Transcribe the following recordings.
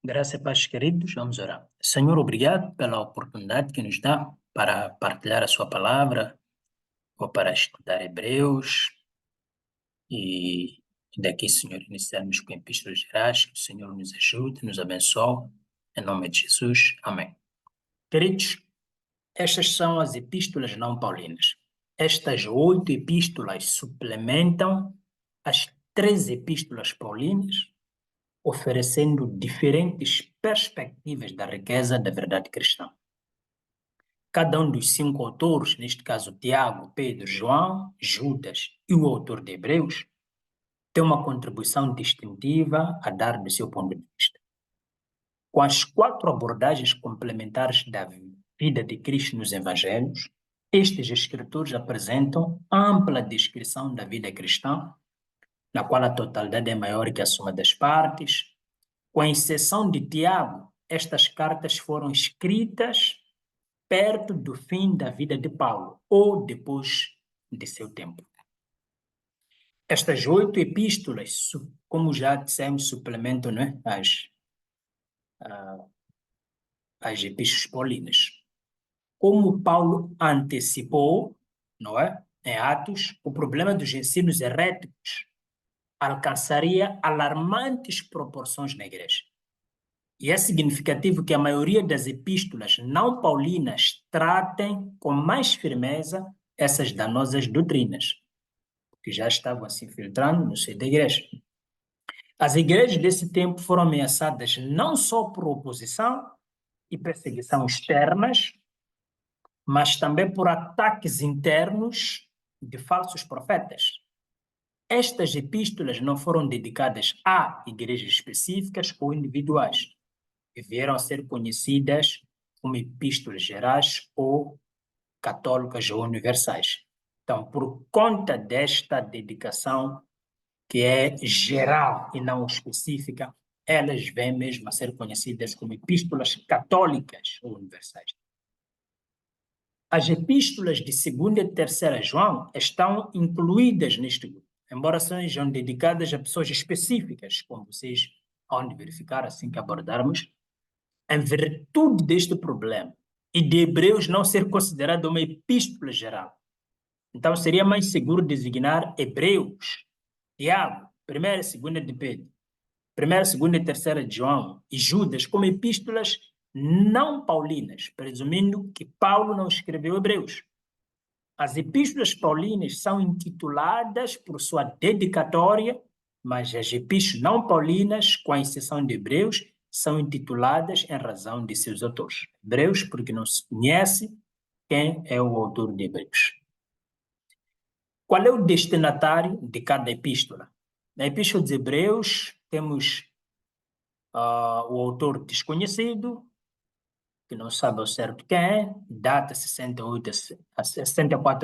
Graça e paz, queridos, vamos orar. Senhor, obrigado pela oportunidade que nos dá para partilhar a sua palavra ou para estudar Hebreus e daqui, Senhor, iniciarmos com epístolas gerais, que o Senhor nos ajude, nos abençoe, em nome de Jesus. Amém. Queridos, estas são as epístolas não paulinas. Estas 8 epístolas suplementam as 3 epístolas paulinas, oferecendo diferentes perspectivas da riqueza da verdade cristã. Cada um dos 5 autores, neste caso Tiago, Pedro, João, Judas e o autor de Hebreus, tem uma contribuição distintiva a dar do seu ponto de vista. Com as 4 abordagens complementares da vida de Cristo nos Evangelhos, estes escritores apresentam ampla descrição da vida cristã, na qual a totalidade é maior que a soma das partes. Com exceção de Tiago, estas cartas foram escritas perto do fim da vida de Paulo, ou depois de seu tempo. Estas 8 epístolas, como já dissemos, suplementam, né, as epístolas paulinas. Como Paulo antecipou, não é, em Atos, o problema dos ensinos heréticos alcançaria alarmantes proporções na igreja. E é significativo que a maioria das epístolas não paulinas tratem com mais firmeza essas danosas doutrinas, que já estavam se infiltrando no seio da igreja. As igrejas desse tempo foram ameaçadas não só por oposição e perseguição externas, mas também por ataques internos de falsos profetas. Estas epístolas não foram dedicadas a igrejas específicas ou individuais, que vieram a ser conhecidas como epístolas gerais ou católicas ou universais. Então, por conta desta dedicação, que é geral e não específica, elas vêm mesmo a ser conhecidas como epístolas católicas ou universais. As epístolas de 2ª e 3ª João estão incluídas neste grupo, embora sejam dedicadas a pessoas específicas, como vocês vão verificar assim que abordarmos, em virtude deste problema e de Hebreus não ser considerado uma epístola geral. Então seria mais seguro designar Hebreus, Tiago, 1ª e 2ª de Pedro, 1ª, 2ª e 3ª de João e Judas como epístolas não paulinas, presumindo que Paulo não escreveu Hebreus. As epístolas paulinas são intituladas por sua dedicatória, mas as epístolas não paulinas, com a exceção de Hebreus, são intituladas em razão de seus autores. Hebreus, porque não se conhece quem é o autor de Hebreus. Qual é o destinatário de cada epístola? Na epístola dos Hebreus, temos o autor desconhecido, que não sabe ao certo quem é, data 64 a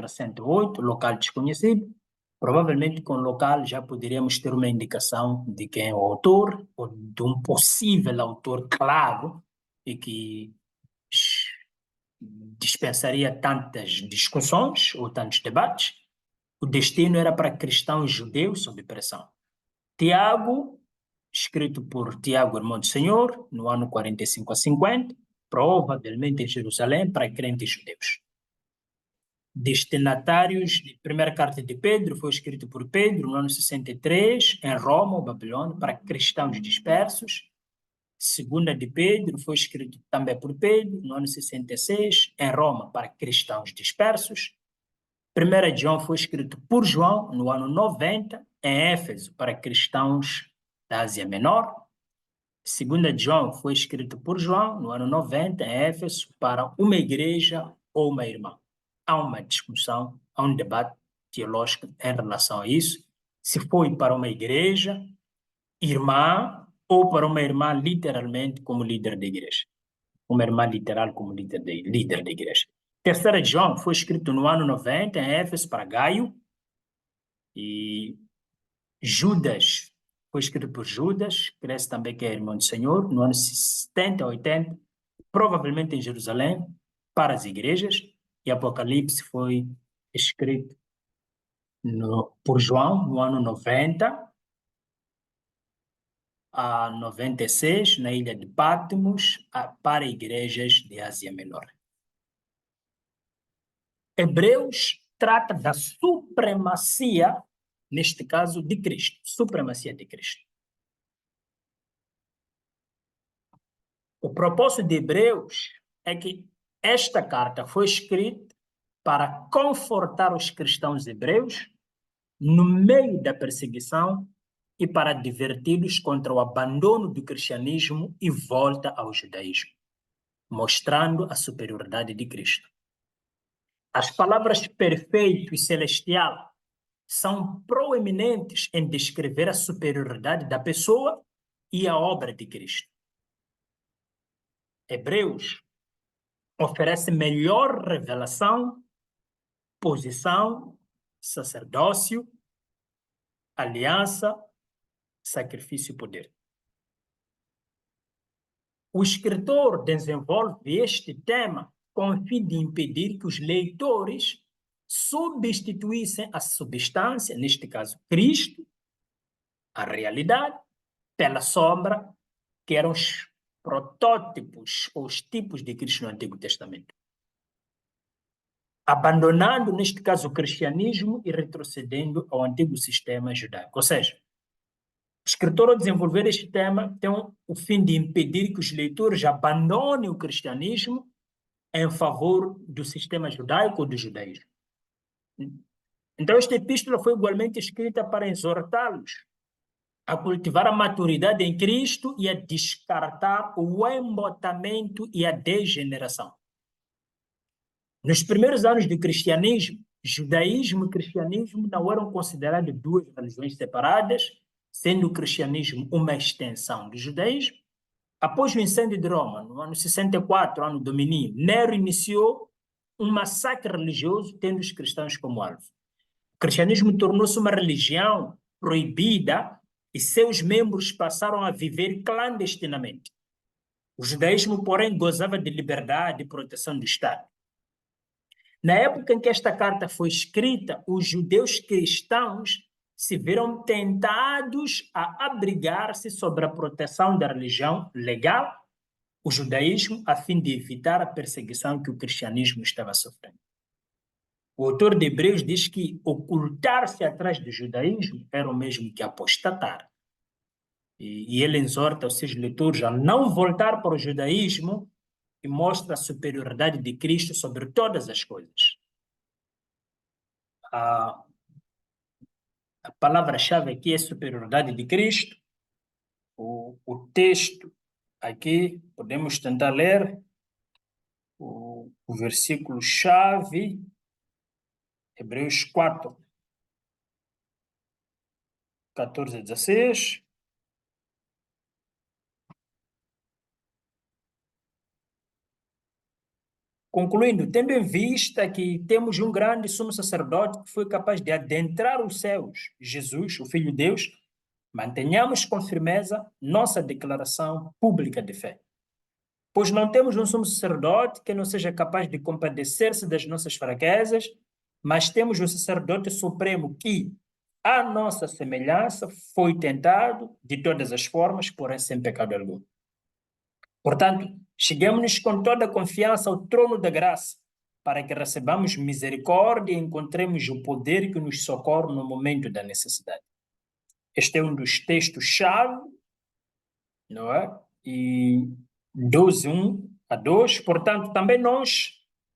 68, local desconhecido. Provavelmente com o local já poderíamos ter uma indicação de quem é o autor, ou de um possível autor claro, e que dispensaria tantas discussões ou tantos debates. O destino era para cristãos judeus sob pressão. Tiago, escrito por Tiago, irmão do Senhor, no ano 45 a 50, provavelmente em Jerusalém, para crentes judeus. Destinatários de primeira carta de Pedro foi escrito por Pedro no ano 63, em Roma, ou Babilônia, para cristãos dispersos. Segunda de Pedro foi escrito também por Pedro no ano 66, em Roma, para cristãos dispersos. Primeira de João foi escrito por João no ano 90, em Éfeso, para cristãos da Ásia Menor. Segunda de João foi escrito por João no ano 90, em Éfeso, para uma igreja ou uma irmã. Há uma discussão, há um debate teológico em relação a isso, se foi para uma igreja, irmã, ou para uma irmã literalmente como líder da igreja. Uma irmã literal como líder da igreja. Terceira de João foi escrito no ano 90, em Éfeso, para Gaio. E Judas foi escrito por Judas, parece também que é irmão do Senhor, no ano 70, 80, provavelmente em Jerusalém, para as igrejas. E Apocalipse foi escrito por João, no ano 90, a 96, na ilha de Patmos, para igrejas de Ásia Menor. Hebreus trata da supremacia, neste caso, de Cristo. Supremacia de Cristo. O propósito de Hebreus é que esta carta foi escrita para confortar os cristãos hebreus no meio da perseguição e para adverti-los contra o abandono do cristianismo e volta ao judaísmo, mostrando a superioridade de Cristo. As palavras perfeito e celestial são proeminentes em descrever a superioridade da pessoa e a obra de Cristo. Hebreus oferece melhor revelação, posição, sacerdócio, aliança, sacrifício e poder. O escritor desenvolve este tema com o fim de impedir que os leitores substituíssem a substância, neste caso Cristo, a realidade, pela sombra, que eram os protótipos ou os tipos de Cristo no Antigo Testamento. Abandonando, neste caso, o cristianismo e retrocedendo ao antigo sistema judaico. Ou seja, o escritor, ao desenvolver este tema, tem o fim de impedir que os leitores abandonem o cristianismo em favor do sistema judaico ou do judaísmo. Então, esta epístola foi igualmente escrita para exortá-los a cultivar a maturidade em Cristo e a descartar o embotamento e a degeneração. Nos primeiros anos do cristianismo, judaísmo e cristianismo não eram considerados duas religiões separadas, sendo o cristianismo uma extensão do judaísmo. Após o incêndio de Roma, no ano 64, ano domínio, Nero iniciou um massacre religioso, tendo os cristãos como alvo. O cristianismo tornou-se uma religião proibida e seus membros passaram a viver clandestinamente. O judaísmo, porém, gozava de liberdade e proteção do Estado. Na época em que esta carta foi escrita, os judeus cristãos se viram tentados a abrigar-se sobre a proteção da religião legal, o judaísmo, a fim de evitar a perseguição que o cristianismo estava sofrendo. O autor de Hebreus diz que ocultar-se atrás do judaísmo era o mesmo que apostatar. E ele exorta os seus leitores a não voltar para o judaísmo e mostra a superioridade de Cristo sobre todas as coisas. A palavra-chave aqui é superioridade de Cristo. O texto aqui, podemos tentar ler o versículo-chave, Hebreus 4, 14 a 16. Concluindo, tendo em vista que temos um grande sumo sacerdote que foi capaz de adentrar os céus, Jesus, o Filho de Deus, mantenhamos com firmeza nossa declaração pública de fé. Pois não temos um sumo sacerdote que não seja capaz de compadecer-se das nossas fraquezas, mas temos um sacerdote supremo que, à nossa semelhança, foi tentado de todas as formas, porém sem pecado algum. Portanto, cheguemos-nos com toda a confiança ao trono da graça, para que recebamos misericórdia e encontremos o poder que nos socorre no momento da necessidade. Este é um dos textos-chave, não é? E 12, 1 a 2. Portanto, também nós,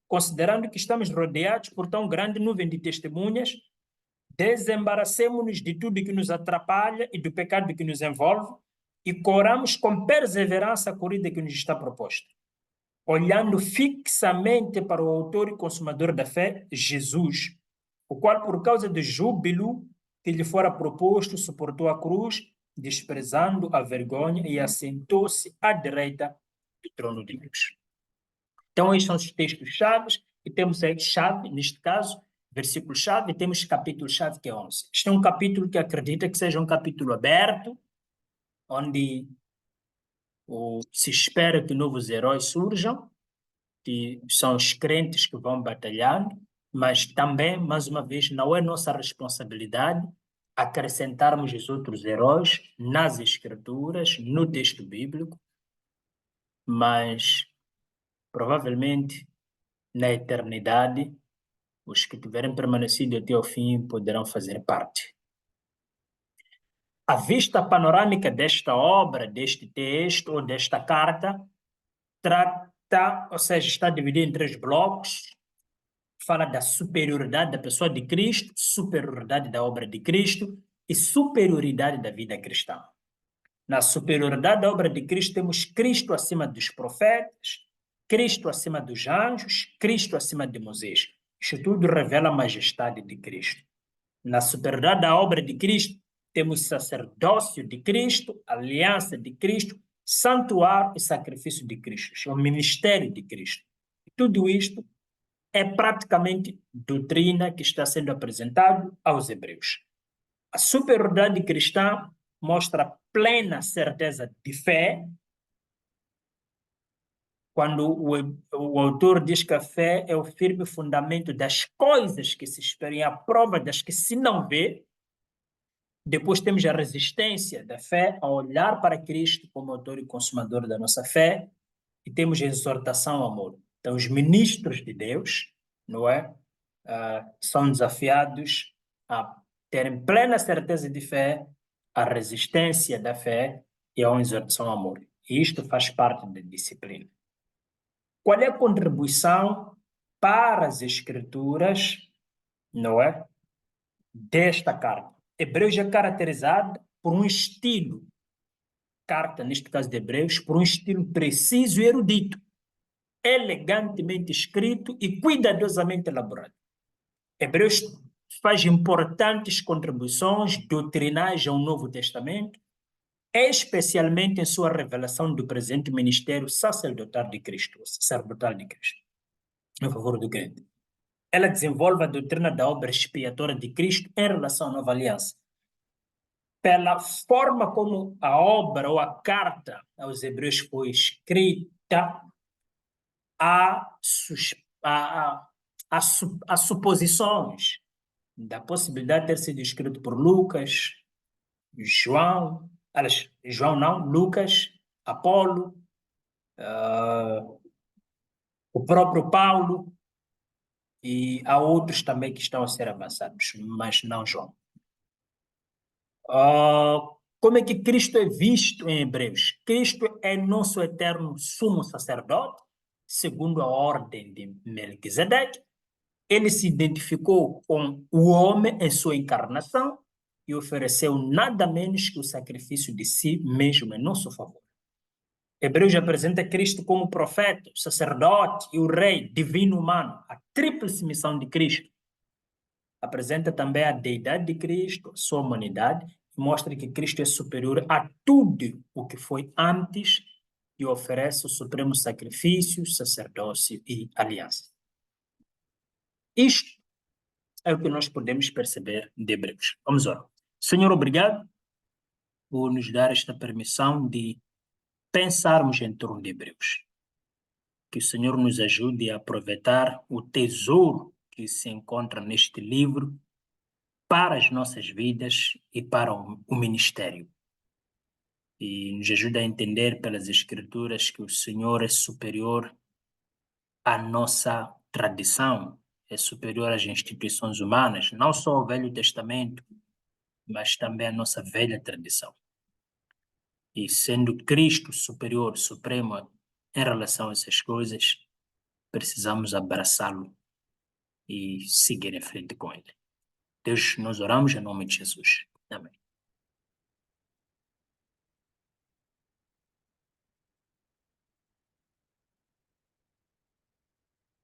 considerando que estamos rodeados por tão grande nuvem de testemunhas, desembaracemos-nos de tudo que nos atrapalha e do pecado que nos envolve, e corramos com perseverança a corrida que nos está proposta, olhando fixamente para o autor e consumador da fé, Jesus, o qual, por causa do júbilo que lhe fora proposto, suportou a cruz, desprezando a vergonha, e assentou-se à direita do trono de Deus. Então, estes são os textos-chave, e temos aí chave, neste caso, versículo-chave, e temos capítulo-chave, que é 11. Este é um capítulo que acredita que seja um capítulo aberto, onde se espera que novos heróis surjam, que são os crentes que vão batalhando, mas também, mais uma vez, não é nossa responsabilidade acrescentarmos os outros heróis nas escrituras, no texto bíblico, mas provavelmente na eternidade os que tiverem permanecido até o fim poderão fazer parte. A vista panorâmica desta obra, deste texto ou desta carta trata, ou seja, está dividida em 3 blocos. Fala da superioridade da pessoa de Cristo, superioridade da obra de Cristo e superioridade da vida cristã. Na superioridade da obra de Cristo, temos Cristo acima dos profetas, Cristo acima dos anjos, Cristo acima de Moisés. Isso tudo revela a majestade de Cristo. Na superioridade da obra de Cristo, temos sacerdócio de Cristo, aliança de Cristo, santuário e sacrifício de Cristo, o ministério de Cristo. Tudo isto é praticamente doutrina que está sendo apresentado aos hebreus. A superioridade cristã mostra plena certeza de fé. Quando o autor diz que a fé é o firme fundamento das coisas que se esperam e a prova das que se não vê. Depois temos a resistência da fé a olhar para Cristo como autor e consumador da nossa fé. E temos a exortação ao amor. Então, os ministros de Deus, não é? São desafiados a terem plena certeza de fé, a resistência da fé e a exortação ao amor. E isto faz parte da disciplina. Qual é a contribuição para as escrituras, não é? Desta carta? Hebreus é caracterizado por um estilo, carta, neste caso de Hebreus, por um estilo preciso e erudito, elegantemente escrito e cuidadosamente elaborado. Hebreus faz importantes contribuições doutrinais ao Novo Testamento, especialmente em sua revelação do presente ministério sacerdotal de Cristo, em favor do crente. Ela desenvolve a doutrina da obra expiatória de Cristo em relação à nova aliança. Pela forma como a obra ou a carta aos Hebreus foi escrita, há suposições da possibilidade de ter sido escrito por Lucas, João, Lucas, Apolo, o próprio Paulo, e há outros também que estão a ser avançados, mas não João. Como é que Cristo é visto em Hebreus? Cristo é nosso eterno sumo sacerdote, segundo a ordem de Melquisedeque. Ele se identificou com o homem em sua encarnação e ofereceu nada menos que o sacrifício de si mesmo em nosso favor. Hebreus apresenta Cristo como profeta, sacerdote e o rei divino humano, a tríplice missão de Cristo. Apresenta também a deidade de Cristo, sua humanidade, e mostra que Cristo é superior a tudo o que foi antes e oferece o supremo sacrifício, sacerdócio e aliança. Isto é o que nós podemos perceber de Hebreus. Vamos orar. Senhor, obrigado por nos dar esta permissão de pensarmos em torno de Hebreus. Que o Senhor nos ajude a aproveitar o tesouro que se encontra neste livro para as nossas vidas e para o ministério. E nos ajude a entender pelas Escrituras que o Senhor é superior à nossa tradição, é superior às instituições humanas, não só ao Velho Testamento, mas também à nossa velha tradição. E sendo Cristo superior, supremo em relação a essas coisas, precisamos abraçá-lo e seguir em frente com ele. Deus, nós oramos em nome de Jesus. Amém.